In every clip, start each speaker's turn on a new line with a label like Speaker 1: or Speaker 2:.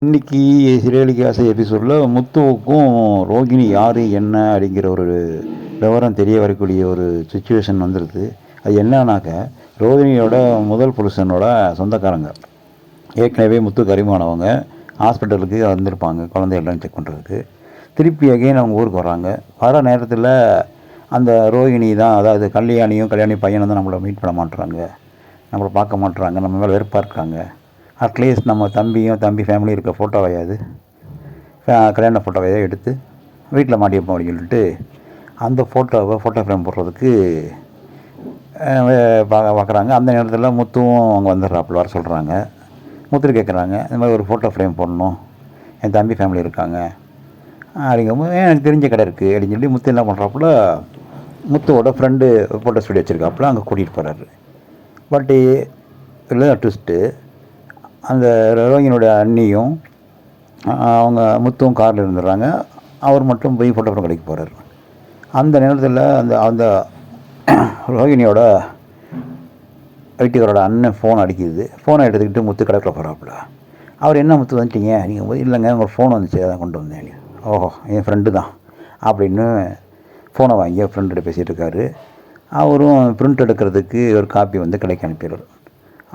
Speaker 1: இன்னைக்கு சிறையலிக்கு ஆசை எபிசோடில் முத்துவுக்கும் ரோகிணி யார் என்ன அப்படிங்கிற ஒரு விவரம் தெரிய வரக்கூடிய ஒரு சுச்சுவேஷன் வந்துடுது. அது என்னன்னாக்க, ரோகிணியோட முதல் புருஷனோட சொந்தக்காரங்க ஏற்கனவே முத்துக்கு அறிமுகமானவங்க ஹாஸ்பிட்டலுக்கு வந்திருப்பாங்க குழந்தையெல்லாம் செக் பண்ணுறதுக்கு. திருப்பி அகைன் அவங்க ஊருக்கு வர்றாங்க. வர நேரத்தில் அந்த ரோகிணி தான், அதாவது கல்யாணி பையனை தான் நம்மளை மீட் பண்ண மாட்டுறாங்க, நம்மளை பார்க்க மாட்டுறாங்க, நம்ம மேலே வெறுப்பாக இருக்காங்க. அட்லீஸ்ட் நம்ம தம்பி ஃபேமிலி இருக்க ஃபோட்டோவையாவது, கல்யாண ஃபோட்டோவையாவது எடுத்து வீட்டில் மாட்டியிருப்போம் அப்படின்னு சொல்லிட்டு அந்த ஃபோட்டோ ஃப்ரேம் போடுறதுக்கு பார்க்குறாங்க. அந்த நேரத்தில் முத்துவும் அவங்க வந்துடுறாப்புல வர சொல்கிறாங்க. முத்து கேட்குறாங்க, இந்த மாதிரி ஒரு ஃபோட்டோ ஃப்ரேம் போடணும், என் தம்பி ஃபேமிலி இருக்காங்க அப்படிங்கும்போது எனக்கு தெரிஞ்ச கடை இருக்குது அப்படின்னு சொல்லி முத்து என்ன பண்ணுறாப்புல, முத்துவோட ஃப்ரெண்டு ஃபோட்டோ ஸ்டுடியோ வச்சுருக்காப்புல அங்கே கூட்டிகிட்டு போகிறாரு. பட் இல்லை ட்விஸ்ட்டு, அந்த ரோகிணியோட அண்ணியும் அவங்க முத்துவும் காரில் இருந்துடுறாங்க. அவர் மட்டும் போய் ஃபோட்டோ ஃப்ரேம் கடைக்கு போகிறார். அந்த நேரத்தில் அந்த ரோகிணியோட வீட்டுக்காரோட அண்ணன் ஃபோன் அடிக்குது. ஃபோனை எடுத்துக்கிட்டு முத்து கடைக்கில் போகிறாப்புல. அவர் என்ன முத்து வந்துட்டீங்க நீங்கள் போது, இல்லைங்க உங்கள் ஃபோன் வந்துச்சு, அதான் கொண்டு வந்தேன். ஓஹோ, என் ஃப்ரெண்டு தான் அப்படின்னு ஃபோனை வாங்கி ஃப்ரெண்ட்டு பேசிகிட்டு இருக்காரு. அவரும் ப்ரிண்ட் எடுக்கிறதுக்கு ஒரு காப்பி வந்து கடைக்கு அனுப்பிடுறார்.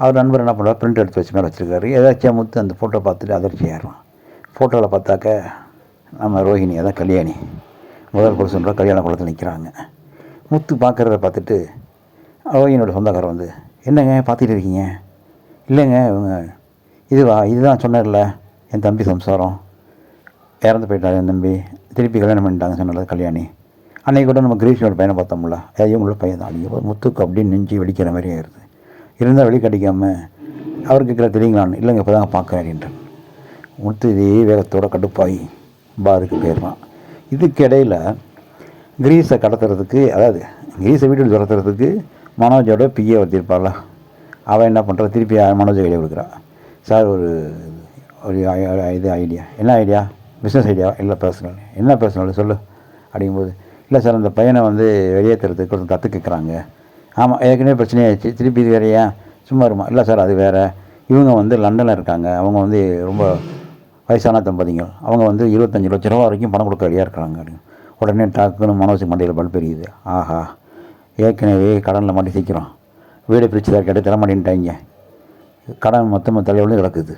Speaker 1: அவர் நண்பர் என்ன பண்ணுறாரு, ப்ரிண்ட் எடுத்து வச்சு மேலே வச்சுருக்காரு. ஏதாச்சும் முத்து அந்த ஃபோட்டோ பார்த்துட்டு அதிர்ச்சி ஆயிடுவான். ஃபோட்டோவில் பார்த்தாக்க நம்ம ரோஹிணி, அதான் கல்யாணி, முதல் புருஷனோட கல்யாண குளத்தில் நிற்கிறாங்க. முத்து பார்க்குறத பார்த்துட்டு ரோஹிணியோட சொந்தக்காரர் வந்து, என்னங்க பார்த்துட்டு இருக்கீங்க? இல்லைங்க இவங்க இதுதான் சொன்னார்ல, என் தம்பி சம்சாரம் இறந்து போயிட்டார், என் தம்பி திருப்பி கல்யாணம் பண்ணிட்டாங்க சொன்னல கல்யாணி. அன்றைக்கி கூட நம்ம கிரீஷனோட பையனை பார்த்தோம்ல, இவங்களோட பையன் தான். அப்படிங்கும்போது முத்துக்கு அப்படின்னு நெஞ்சு வெடிக்கிற மாதிரி ஆயிடுது. இருந்தால் வெளி கடிக்காமல் அவருக்கு இருக்கிற தெரியுங்களான்னு, இல்லைங்க இப்போ தாங்க பார்க்குறேன் அப்படின்ட்டு முத்து இதே வேகத்தோடு கடுப்பாகி பாருக்கு போயிடுறான். இதுக்கு இடையில் கிரீஸை கடத்துறதுக்கு, அதாவது கிரீஸை வீட்டுக்கு துரத்துறதுக்கு மனோஜோட பிஏ வந்திருப்பாள். அவன் என்ன பண்ணுறா, திருப்பி மனோஜை கையில் கொடுக்குறான். சார் ஒரு இது ஐடியா. என்ன ஐடியா? Business idea? இல்லை பர்சனல். என்ன பர்சனல் சொல்லு அப்படிங்கும்போது, இல்லை சார் அந்த பையனை வந்து வெளியேற்றுறதுக்கு ஒருத்தர் தத்து கேட்குறாங்க. ஆமாம், ஏற்கனவே பிரச்சனையாகிடுச்சு, திருப்பி இது வேறையா? சும்மா இருமா. இல்லை சார் அது வேறு, இவங்க வந்து லண்டனில் இருக்காங்க, அவங்க வந்து ரொம்ப வயசான தம்பதிங்க, அவங்க வந்து 25 லட்ச ரூபா வரைக்கும் பணம் கொடுக்க ரெடியாக இருக்கிறாங்க அப்படின்னு. உடனே டாக்குன்னு மனோஜ் மண்டையில் பல் பெரியுது. ஆஹா, ஏற்கனவே கடனில் மாட்டி சீக்கிரம் வீடு பிரித்து தான் கேட்டு தர மாட்டேன்ட்டாங்க, கடன் மொத்தமாக தலைவலும் கிடக்குது,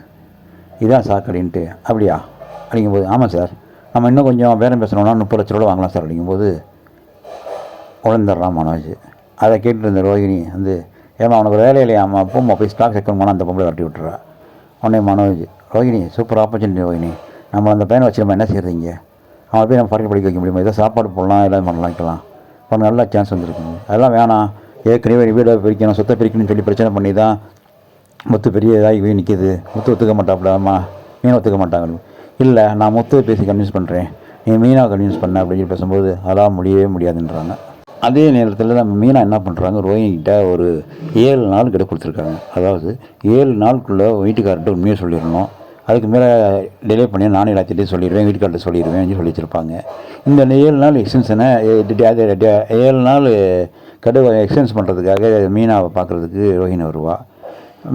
Speaker 1: இதான் சாக்கடின்ட்டு. அப்படியா அப்படிங்கும்போது, ஆமாம் சார், நம்ம இன்னும் கொஞ்சம் பேரம் பேசணும்னா 30 லட்ச ரூபா வாங்கலாம் சார் அப்படிங்கும்போது உழந்துடுறான் மனோஜ். அதை கேட்டு இருந்த ரோஹிணி வந்து, ஏமா அவனுக்கு வேலை இல்லையாம்மா, அப்போ போய் ஸ்டாக் செக் பண்ணால் அந்த பொம்பளை வரட்டி விட்டுறா. உடனே மனோஜ், ரோஹிணி சூப்பர் ஆப்பர்ச்சுனிட்டி ரோஹிணி, நம்ம அந்த பையனை வச்சு நம்ம என்ன செய்கிறீங்க, அவன் போய் நம்ம படிக்க வைக்க முடியுமா, ஏதோ சாப்பாடு போடலாம், எல்லாம் பண்ணலாம் வைக்கலாம், இப்போ நல்ல சான்ஸ் வந்துருக்குங்க. அதெல்லாம் வேணாம், ஏற்கனவே வீடை பிரிக்கணும், சொத்தை பிரிக்கணும்னு சொல்லி பிரச்சனை பண்ணி தான் முத்து பெரிய இதாகி போய் நிற்கிது. முத்து ஒத்துக்க மாட்டாப்லாமா, மீனை ஒத்துக்க மாட்டாங்க. இல்லை, நான் முத்துவை பேசி கன்வின்ஸ் பண்ணுறேன், நீ மீனாவை கன்வின்ஸ் பண்ண அப்படின்னு சொல்லி பேசும்போது அதெல்லாம் முடியவே முடியாதுன்றாங்க. அதே நேரத்தில் நம்ம மீனா என்ன பண்ணுறாங்க, ரோஹிணிகிட்ட ஒரு 7 நாள் கிட்ட கொடுத்துருக்காங்க. அதாவது 7 நாளுக்குள்ளே வீட்டுக்கார்ட்ட உண்மையை சொல்லிடணும், அதுக்கு மேலே டிலே பண்ணி நானே எல்லாத்திட்டையும் சொல்லிடுவேன், வீட்டுக்கார்ட்ட சொல்லிடுவேன் சொல்லி வச்சுருப்பாங்க. இந்த 7 நாள் எக்ஸ்டென்ஷனை 7 நாள் கடுவை எக்ஸ்டென்ஸ் பண்ணுறதுக்காக மீனாவை பார்க்குறதுக்கு ரோஹிணி வருவாள்.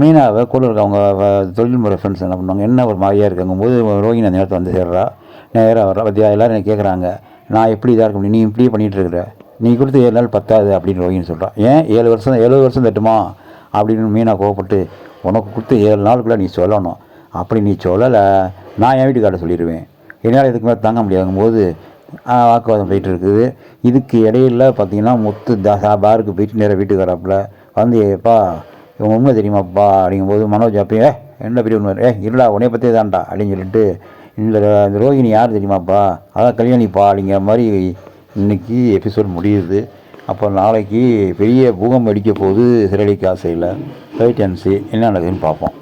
Speaker 1: மீனாவை கூட இருக்க அவங்க தொழில்முறை ஃப்ரெண்ட்ஸ் என்ன பண்ணுவாங்க, என்ன ஒரு மாதிரியாக இருக்குங்கும்போது ரோஹிணி அந்த நேரத்தில் வந்து சேர்றா, நேராக வர்றா. பற்றியா எல்லோரும் எனக்கு கேட்குறாங்க, நான் எப்படி இதாக இருக்க முடியும், நீ இப்படியே பண்ணிகிட்டு இருக்கிற, நீ கொடுத்து 7 நாள் பத்தாது அப்படின்னு ரோஹிணி சொல்கிறான். ஏன் 70 வருஷம் தட்டுமா அப்படின்னு மீனா கோவப்பட்டு, உனக்கு கொடுத்து 7 நாளுக்குள்ளே நீ சொல்லணும், அப்படி நீ சொல்லலை நான் என் வீட்டுக்கார்ட்ட சொல்லிடுவேன், என்னால் இதுக்கு மேலே தாங்க முடியாதுங்கும்போது வாக்குவாதம் போயிட்டு இருக்குது. இதுக்கு இடையில பார்த்தீங்கன்னா முத்து பாருக்கு போயிட்டு நேராக வீட்டுக்கு வராப்புல வந்து, ஏப்பா இவங்க உண்மை தெரியுமாப்பா அப்படிங்கும்போது மனோஜ் அப்பயே என்ன பெரிய உண்மை, இல்லடா உன்னைய பற்றியே தான்டா அப்படின்னு சொல்லிட்டு, இந்த ரோஹிணி யார் தெரியுமாப்பா, அதான் கல்யாணிப்பா அப்படிங்கிற மாதிரி இன்றைக்கி எபிசோட் முடியுது. அப்போ நாளைக்கு பெரிய பூகம்பம் அடிக்க போகுது சிறையலிக்கு ஆசையில். வெயிட் அண்ட் சீ என்ன நடக்குதுன்னு பார்ப்போம்.